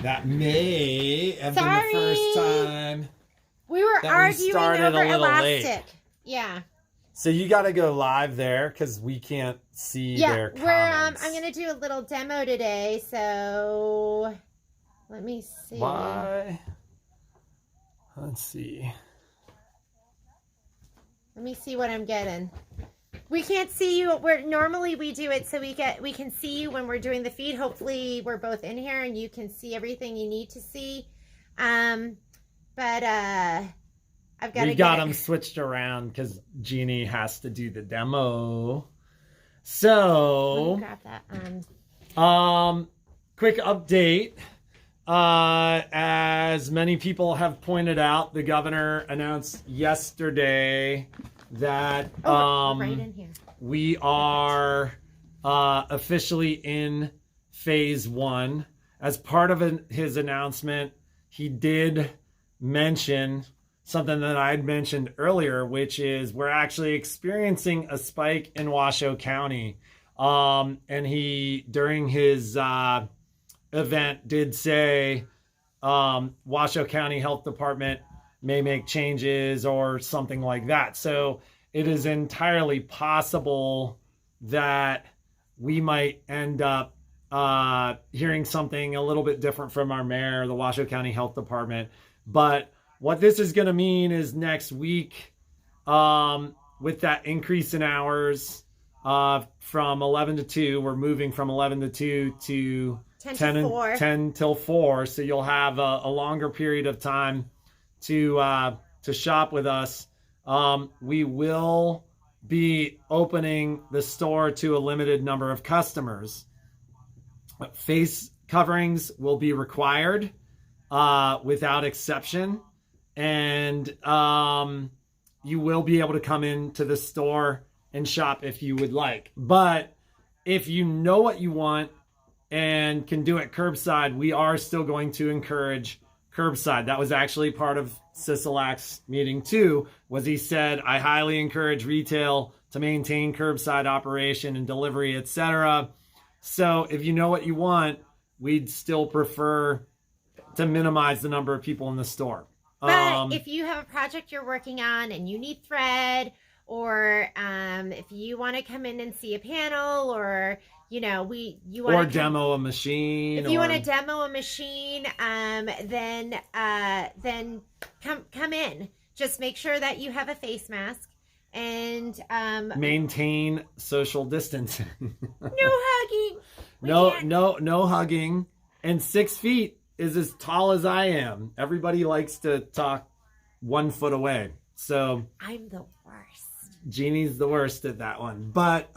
That may have been Sorry. the first time. We were That we arguing started over a little elastic. late. Yeah. So you got to go live there because we can't see their comments. I'm gonna do a little demo today, so let me see. Why? Let's see. Let me see what I'm getting. We can't see you. Normally we do it so we can see you when we're doing the feed. Hopefully we're both in here and you can see everything you need to see. But I've got. We got them switched around because Jeannie has to do the demo. So, grab that. Quick update. As many people have pointed out, the governor announced yesterday that right in here. we are officially in phase 1. As part of his announcement, he did mention something that I'd mentioned earlier, which is we're actually experiencing a spike in Washoe County. And he, during his event, did say Washoe County Health Department may make changes or something like that. So it is entirely possible that we might end up hearing something a little bit different from our mayor, the Washoe County Health Department. But what this is going to mean is next week, with that increase in hours from 11 to 2, we're moving from 11 to 2 to 10 till 4. So you'll have a longer period of time to shop with us. We will be opening the store to a limited number of customers. Face coverings will be required without exception. And you will be able to come into the store and shop if you would like. But if you know what you want and can do it curbside, we are still going to encourage curbside. That was actually part of Sisolak's meeting too, was he said, I highly encourage retail to maintain curbside operation and delivery, etc. So if you know what you want, we'd still prefer to minimize the number of people in the store. But if you have a project you're working on and you need thread, or if you want to come in and see a panel, or you want to demo a machine, if you want to demo a machine, then come in. Just make sure that you have a face mask and maintain social distancing. No hugging. No hugging, and 6 feet is as tall as I am. Everybody likes to talk 1 foot away. So I'm the worst. Jeannie's the worst at that one. But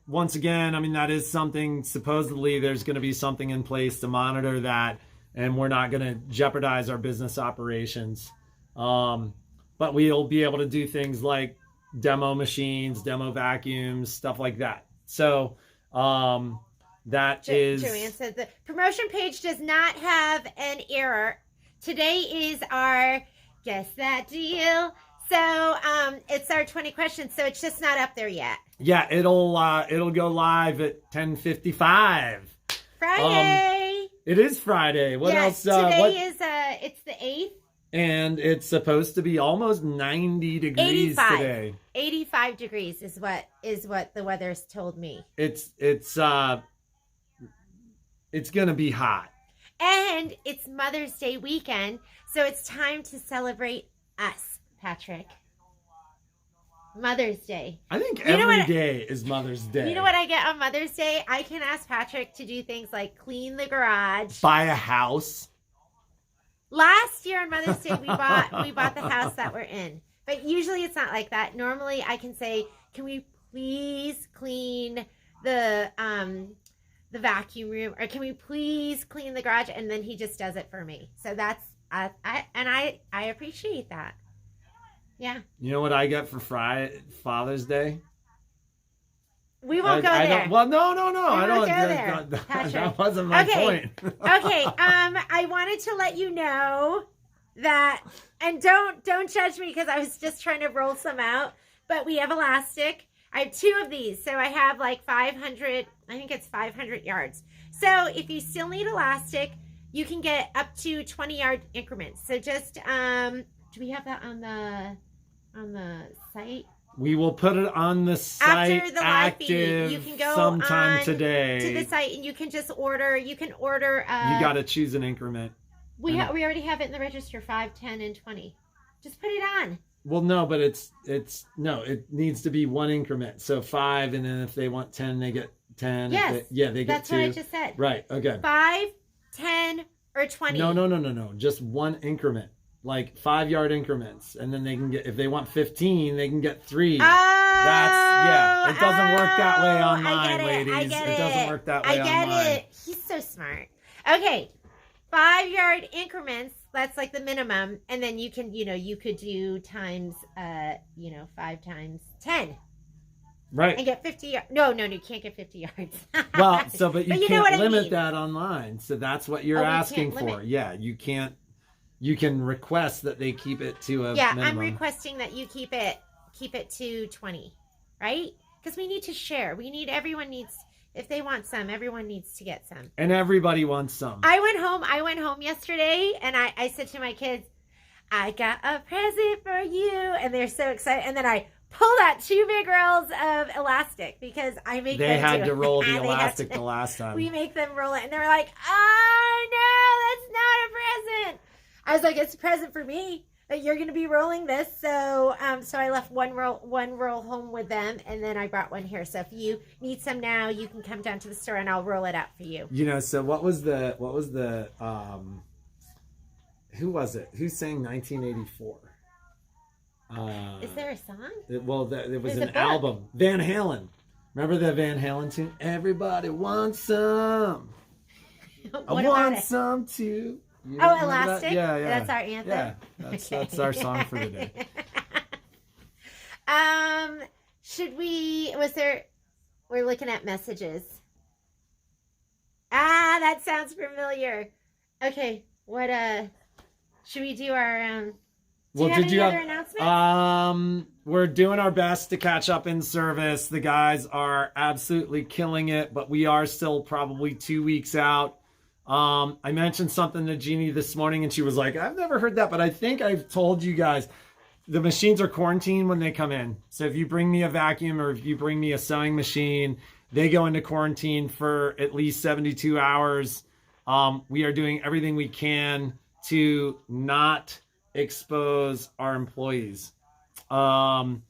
once again, I mean, that is something, supposedly there's going to be something in place to monitor that, and we're not going to jeopardize our business operations. But we'll be able to do things like demo machines, demo vacuums, stuff like that. So, Joanne said the promotion page does not have an error. Today is our Guess That Deal. So it's our 20 questions, so it's just not up there yet. Yeah, it'll go live at 10:55. Friday. It is Friday. What else? Today is it's the 8th. And it's supposed to be almost 90 degrees 85. today. 85 degrees is what the weather's told me. It's gonna be hot. And it's Mother's Day weekend, so it's time to celebrate us, Patrick. Mother's Day. I think every day is Mother's Day. You know what I get on Mother's Day? I can ask Patrick to do things like clean the garage, buy a house. Last year on Mother's Day, we bought the house that we're in. But usually it's not like that. Normally I can say, can we please clean the vacuum room, or can we please clean the garage? And then he just does it for me. So that's I appreciate that. Yeah. You know what I get for Father's Day? We won't go there. Well, no. I don't. Go there, That wasn't my point. Okay. I wanted to let you know that, and don't judge me because I was just trying to roll some out. But we have elastic. I have 2 of these. So I have like 500, I think it's 500 yards. So if you still need elastic, you can get up to 20-yard increments. So just, do we have that on the site? We will put it on the site After the live feed, active you can go sometime on today. to the site and you can just order. You can order. You got to choose an increment. We already have it in the register, 5, 10, and 20. Just put it on. Well, no, but it needs to be 1 increment. So 5, and then if they want 10, they get 10. Yes. They get That's 2. what I just said. Right. Okay. 5, 10, or 20. No. Just 1 increment. Like 5-yard increments, and then they can get, if they want 15, they can get 3. Oh, It doesn't work that way online, ladies. I get it doesn't work that way I online. get it. He's so smart. Okay, 5-yard increments. That's like the minimum, and then you can, you could do times, 5 times 10. Right. And get 50 yards. No, you can't get 50 yards. Well, but you know can't what I limit mean. that online. So that's what you're We asking can't for. limit. Yeah, you can't. You can request that they keep it to a Yeah, minimum. I'm requesting that you keep it to 20, right? Because we need to share. Everyone needs, if they want some, everyone needs to get some. And everybody wants some. I went home yesterday and I said to my kids, I got a present for you. And they're so excited. And then I pulled out 2 big rolls of elastic because I make They them had do to it. roll the They had elastic to- the last time. We make them roll it. And they're like, oh no, that's not a present. I was like, it's a present for me that you're going to be rolling this. So, so I left one roll home with them, and then I brought one here. So if you need some now, you can come down to the store and I'll roll it out for you. So what was the who was it? Who sang 1984? Is there a song? It was There's a an book. album. Van Halen. Remember the Van Halen tune? Everybody wants some. What I about want it? some too. You Oh, remember that? Elastic? Yeah. That's our anthem? Yeah, that's our song for today. We're looking at messages. That sounds familiar. Okay, what, should we do our, do you have any other announcements? We're doing our best to catch up in service. The guys are absolutely killing it, but we are still probably 2 weeks out. I mentioned something to Jeannie this morning and she was like, I've never heard that, but I think I've told you guys the machines are quarantined when they come in. So if you bring me a vacuum or if you bring me a sewing machine, they go into quarantine for at least 72 hours. We are doing everything we can to not expose our employees. And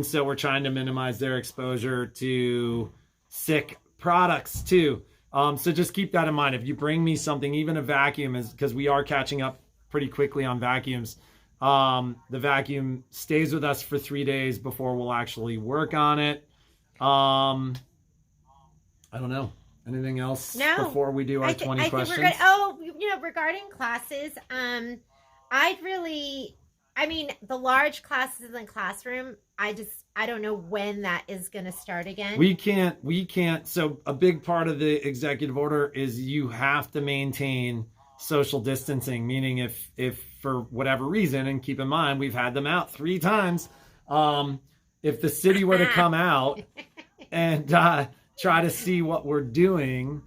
so we're trying to minimize their exposure to sick products too. So just keep that in mind. If you bring me something, even a vacuum, is because we are catching up pretty quickly on vacuums. The vacuum stays with us for 3 days before we'll actually work on it. I don't know. Anything else before we do our 20 questions? Think we're good. Regarding classes, the large classes in the classroom, I don't know when that is going to start again. We can't. So a big part of the executive order is you have to maintain social distancing, meaning if for whatever reason, and keep in mind, we've had them out 3 times. If the city were to come out and try to see what we're doing,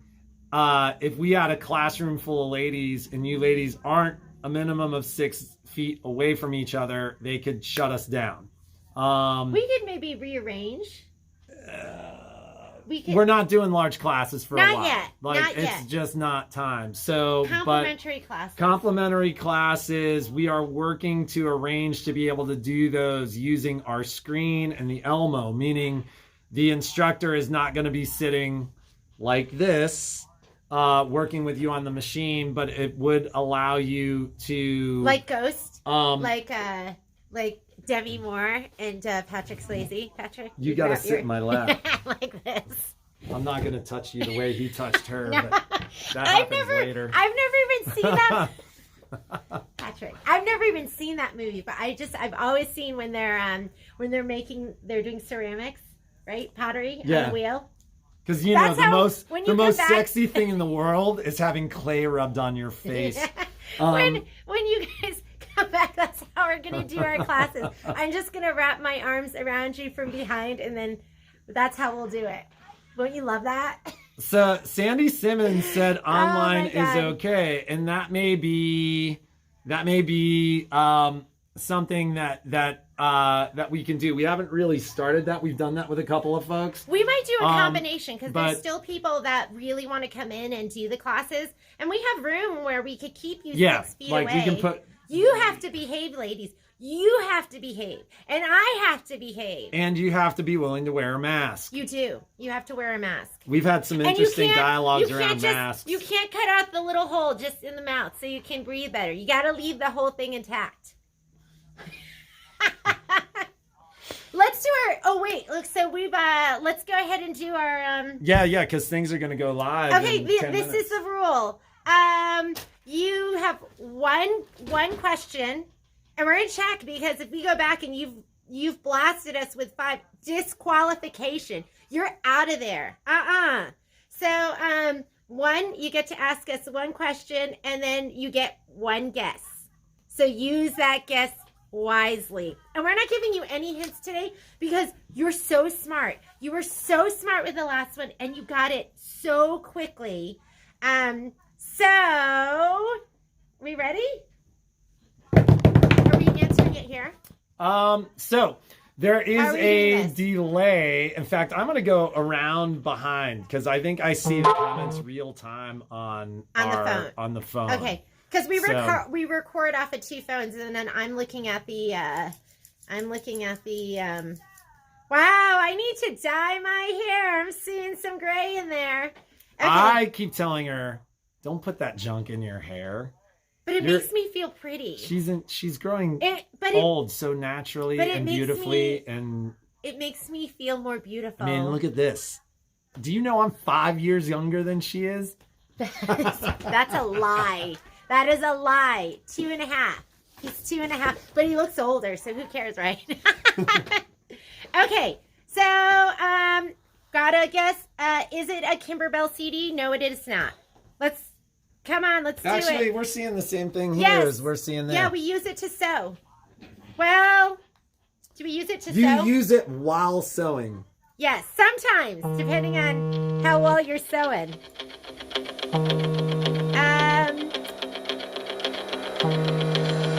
if we had a classroom full of ladies and you ladies aren't a minimum of 6 feet away from each other, they could shut us down. We could maybe rearrange. We're not doing large classes for a while. Not it's yet. just not time. So, Complimentary classes. We are working to arrange to be able to do those using our screen and the Elmo, meaning the instructor is not going to be sitting like this, working with you on the machine, but it would allow you to like Ghost, like Demi Moore and Patrick Swayze. Patrick, you got to sit in my lap. like this. I'm not going to touch you the way he touched her, No. but that happens later. I've never even seen that. Patrick, I've never even seen that movie, but I've always seen when they're doing ceramics, right? Pottery on the wheel. Because the most sexy thing in the world is having clay rubbed on your face. When you guys come back, that's how we're gonna do our classes. I'm just gonna wrap my arms around you from behind, and then That's how we'll do it. Won't you love that? So Sandy Simmons said online Oh my is God. okay, and that may be something that we can do. We haven't really started that. We've done that with a couple of folks. We might do a combination because there's but- still people that really want to come in and do the classes, and we have room where we could keep you Yeah, 6 feet like away. we can put. You have to behave, ladies. You have to behave, and I have to behave. And you have to be willing to wear a mask. You do. You have to wear a mask. We've had some And you interesting can't- dialogues you around can't just- masks. You can't cut out the little hole just in the mouth so you can breathe better. You got to leave the whole thing intact. Let's do our. Oh wait, look. So we've. Let's go ahead and do our. Yeah, because things are going to go live. Okay, in 10 this minutes. is the rule. You have one question, and we're gonna check because if we go back and you've blasted us with 5 disqualification, you're out of there. So one, you get to ask us one question, and then you get one guess. So use that guess wisely. And we're not giving you any hints today because you're so smart. You were so smart with the last one, and you got it so quickly. So, we ready? Are we answering it here? So there is How are we a doing this? delay. In fact, I'm going to go around behind because I think I see the comments real time on the phone. Okay, because we So- we record off of 2 phones, and then I'm looking at the Wow, I need to dye my hair. I'm seeing some gray in there. Okay. I keep telling her, don't put that junk in your hair. But it You're- makes me feel pretty. She's growing It old so naturally but it and makes beautifully. And it makes me feel more beautiful. I mean, look at this. Do you know I'm 5 years younger than she is? That's a lie. That is a lie. 2.5. He's 2.5, but he looks older, so who cares, right? Okay, so gotta guess. Is it a Kimberbell CD? No, it is not. Let's do it. We're seeing the same thing here Yes. as we're seeing there. Yeah, we use it to sew. Well, do we use it to Do sew? you use it while sewing? Yes, sometimes, depending on how well you're sewing.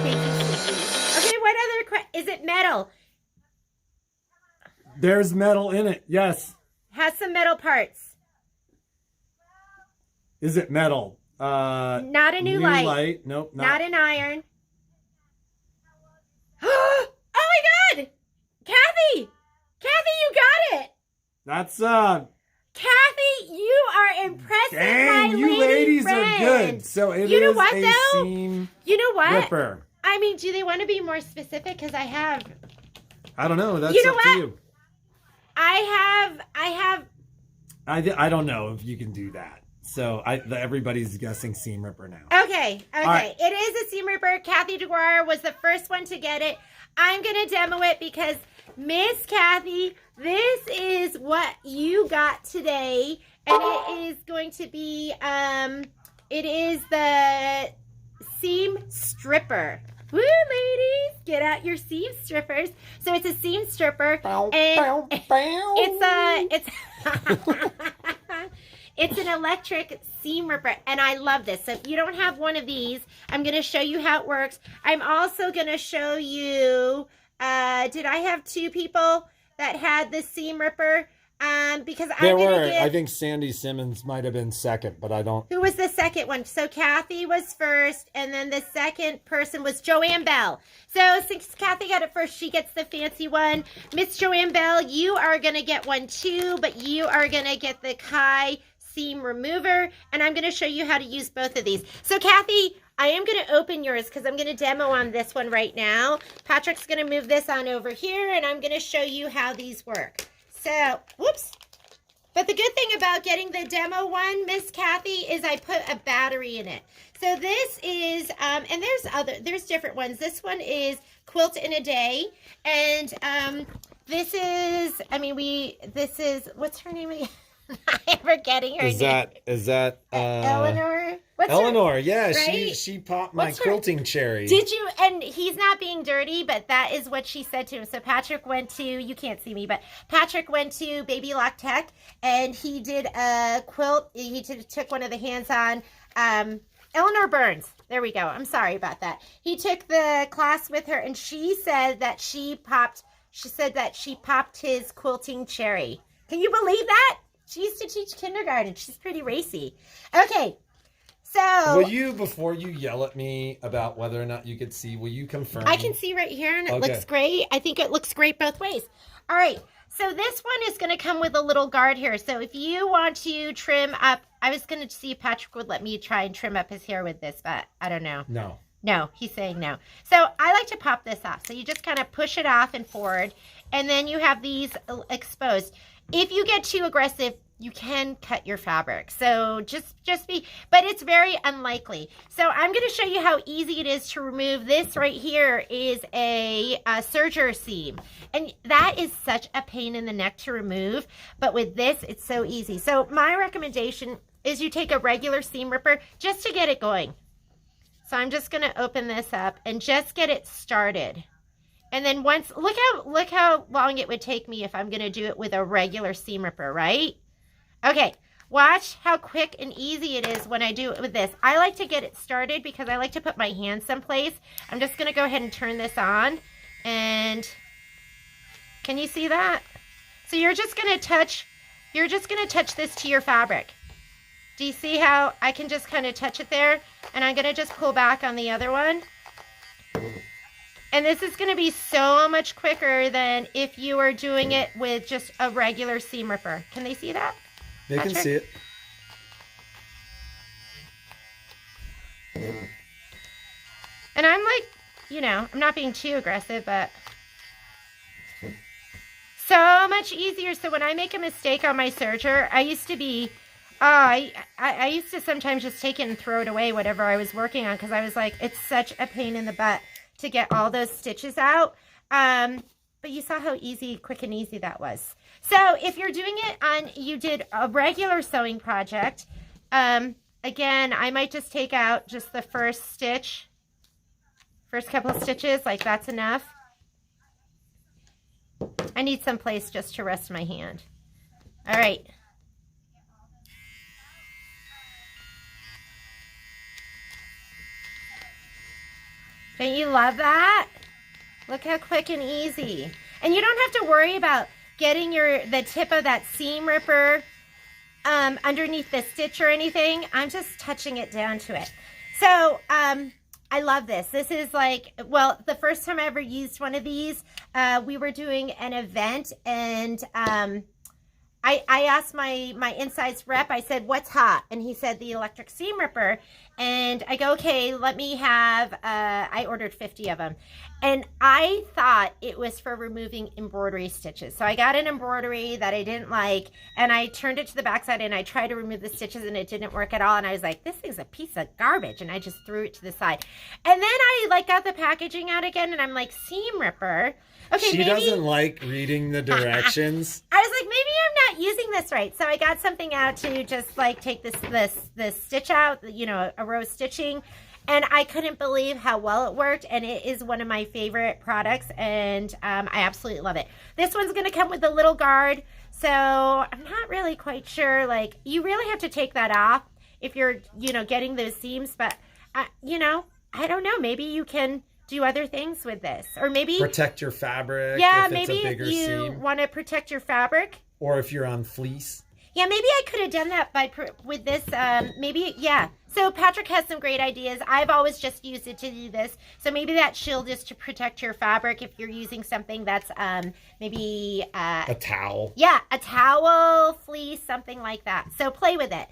Okay, what other is it metal? There's metal in it. Yes. Has some metal parts. Is it metal? Not a new light. Nope. Not an iron. Oh my God! Kathy! Kathy, you got it! That's Kathy, you are impressive, dang, my you lady ladies friend. are good. So it is You know what, a though? seam You know what? ripper. I mean, do they want to be more specific? Because I have I don't know. That's You know up what? to you. I have I don't know if you can do that. So everybody's guessing seam ripper now. Okay. right. It is a seam ripper. Kathy DeGuara was the first one to get it. I'm going to demo it because Miss Kathy, this is what you got today. And it is going to be, it is the seam stripper. Woo, ladies, get out your seam strippers. So it's a seam stripper. And it's an electric seam ripper, and I love this. So if you don't have one of these, I'm going to show you how it works. I'm also going to show you, did I have 2 people that had the seam ripper? Because I'm going to give... I think Sandy Simmons might have been second, but I don't. Who was the second one? So Kathy was first, and then the second person was Joanne Bell. So since Kathy got it first, she gets the fancy one. Miss Joanne Bell, you are going to get one too, but you are going to get the Kai seam remover, and I'm going to show you how to use both of these. So Kathy, I am going to open yours because I'm going to demo on this one right now. Patrick's going to move this on over here, and I'm going to show you how these work. So, whoops. But the good thing about getting the demo one, Miss Kathy, is I put a battery in it. So this is, and there's different ones. This one is Quilt in a Day. And this is, this is, what's her name again? I'm forgetting her name. Is that Eleanor? What's your- Eleanor, yeah, right? she popped my What's her- quilting cherry. Did you? And he's not being dirty, but that is what she said to him. So Patrick went to, you can't see me, but Patrick went to Baby Lock Tech and he did a quilt. Took one of the hands-on, Eleanor Burns. There we go. I'm sorry about that. He took the class with her and she said that she popped his quilting cherry. Can you believe that? She used to teach kindergarten. She's pretty racy. Okay. So Will you, before you yell at me about whether or not you could see, will you confirm? I can see right here and it Okay. looks great. I think it looks great both ways. All right. So this one is going to come with a little guard here. So if you want to trim up, I was going to see if Patrick would let me try and trim up his hair with this, but I don't know. No. No, he's saying no. So I like to pop this off. So you just kind of push it off and forward, and then you have these exposed. If you get too aggressive, you can cut your fabric. So just be, but it's very unlikely. So I'm going to show you how easy it is to remove. This right here is a serger seam. And that is such a pain in the neck to remove. But with this, it's so easy. So my recommendation is you take a regular seam ripper just to get it going. So I'm just going to open this up and just get it started. And then once, look how long it would take me if I'm going to do it with a regular seam ripper, right? Okay, watch how quick and easy it is when I do it with this. I like to get it started because I like to put my hand someplace. I'm just going to go ahead and turn this on. And can you see that? So you're just going to touch this to your fabric. Do you see how I can just kind of touch it there? And I'm going to just pull back on the other one. And this is going to be so much quicker than if you were doing it with just a regular seam ripper. Can they see that? They can Patrick? see it. And I'm like, I'm not being too aggressive, but so much easier. So when I make a mistake on my serger, I used to be, I used to sometimes just take it and throw it away, whatever I was working on, because I was like, it's such a pain in the butt to get all those stitches out. But you saw how easy, quick and easy that was. So if you're doing it on, you did a regular sewing project, again, I might just take out just the first stitch, first couple of stitches, like that's enough. I need some place just to rest my hand. All right. Don't you love that? Look how quick and easy. And you don't have to worry about getting the tip of that seam ripper underneath the stitch or anything. I'm just touching it down to it. So I love this. This is like, well, the first time I ever used one of these, we were doing an event, and I asked my insides rep, I said, what's hot? And he said, the electric seam ripper. And I go, okay, let me have, I ordered 50 of them. And I thought it was for removing embroidery stitches. So I got an embroidery that I didn't like, and I turned it to the backside and I tried to remove the stitches and it didn't work at all. And I was like, this thing's a piece of garbage. And I just threw it to the side. And then I got the packaging out again and I'm like, seam ripper. Okay, She doesn't like reading the directions. I was like, maybe I'm not using this right. So I got something out to just like take this stitch out, a row stitching. And I couldn't believe how well it worked. And it is one of my favorite products. And I absolutely love it. This one's going to come with a little guard. So I'm not really quite sure. Like, you really have to take that off if you're, getting those seams. But, I don't know. Maybe you can do other things with this. Or maybe Protect your fabric. yeah, if it's maybe a bigger if you seam. want to protect your fabric. Or if you're on fleece. Yeah, maybe I could have done that with this. Maybe, yeah. So Patrick has some great ideas. I've always just used it to do this. So maybe that shield is to protect your fabric if you're using something that's maybe A towel. yeah, a towel, fleece, something like that. So play with it.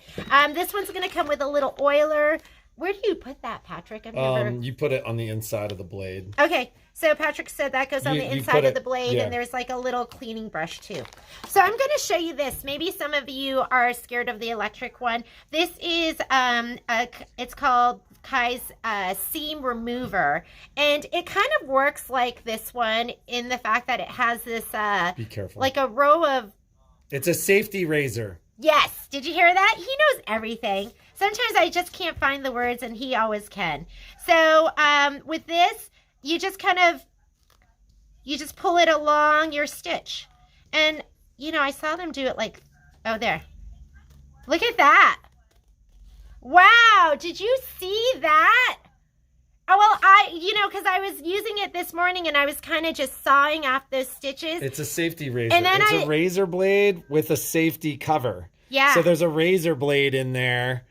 This one's going to come with a little oiler. Where do you put that, Patrick? I've never... You put it on the inside of the blade. Okay, so Patrick said that goes on the You inside put of the it- blade, yeah. and there's like a little cleaning brush too. So I'm going to show you this. Maybe some of you are scared of the electric one. This is it's called Kai's seam remover, and it kind of works like this one in the fact that it has this Be careful. like a row of... It's a safety razor. Yes. Did you hear that? He knows everything. Sometimes I just can't find the words, and he always can. So with this, you just pull it along your stitch. And, you know, I saw them do it like, oh, there. Look at that. Wow, did you see that? Oh, well, because I was using it this morning and I was kind of just sawing off those stitches. It's a safety razor. And then it's a razor blade with a safety cover. Yeah. So there's a razor blade in there.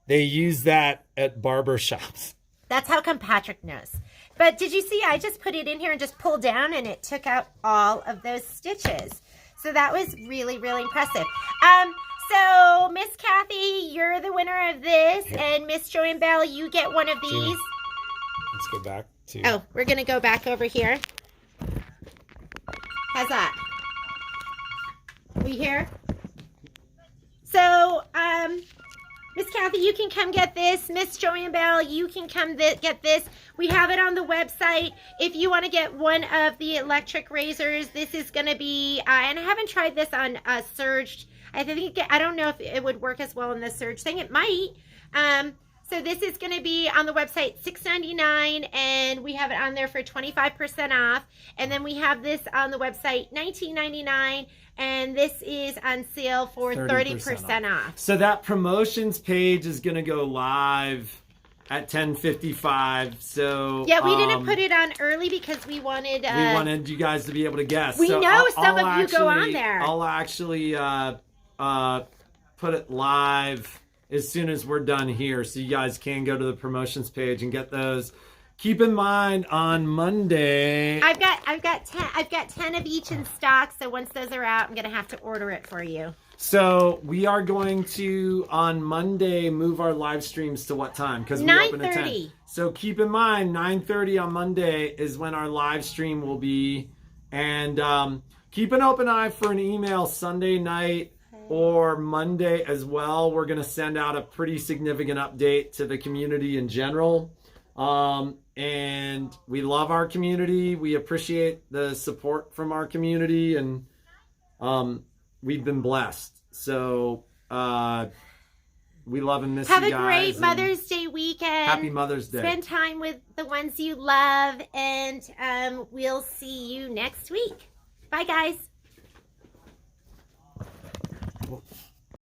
They use that at barber shops. That's how come Patrick knows. But did you see, I just put it in here and just pulled down and it took out all of those stitches. So that was really, really impressive. So Miss Kathy, you're the winner of this. Yeah. And Miss Joanne Bell, you get one of these. Let's go back to... Oh, we're going to go back over here. How's that? We here? So, Miss Kathy, you can come get this. Miss Joanne Bell, you can come get this. We have it on the website. If you want to get one of the electric razors, this is going to be, and I haven't tried this on Surged. I don't know if it would work as well in the Surge thing. It might. So this is going to be on the website $6.99, and we have it on there for 25% off. And then we have this on the website $19.99, and this is on sale for 30% off. So that promotions page is going to go live at 10:55. So yeah, we didn't put it on early because we wanted you guys to be able to guess. We so know some of you go on there. I'll actually put it live as soon as we're done here, so you guys can go to the promotions page and get those. Keep in mind, on Monday, I've got 10 of each in stock. So once those are out, I'm gonna have to order it for you. So we are going to, on Monday, move our live streams to what time? Because we open at 10. So keep in mind, 9:30 on Monday is when our live stream will be. And keep an open eye for an email Sunday night or Monday as well. We're going to send out a pretty significant update to the community in general. And we love our community. We appreciate the support from our community, and we've been blessed. So we love and miss you guys. Have a great Mother's Day weekend. Happy Mother's Day. Spend time with the ones you love, and we'll see you next week. Bye, guys. Well,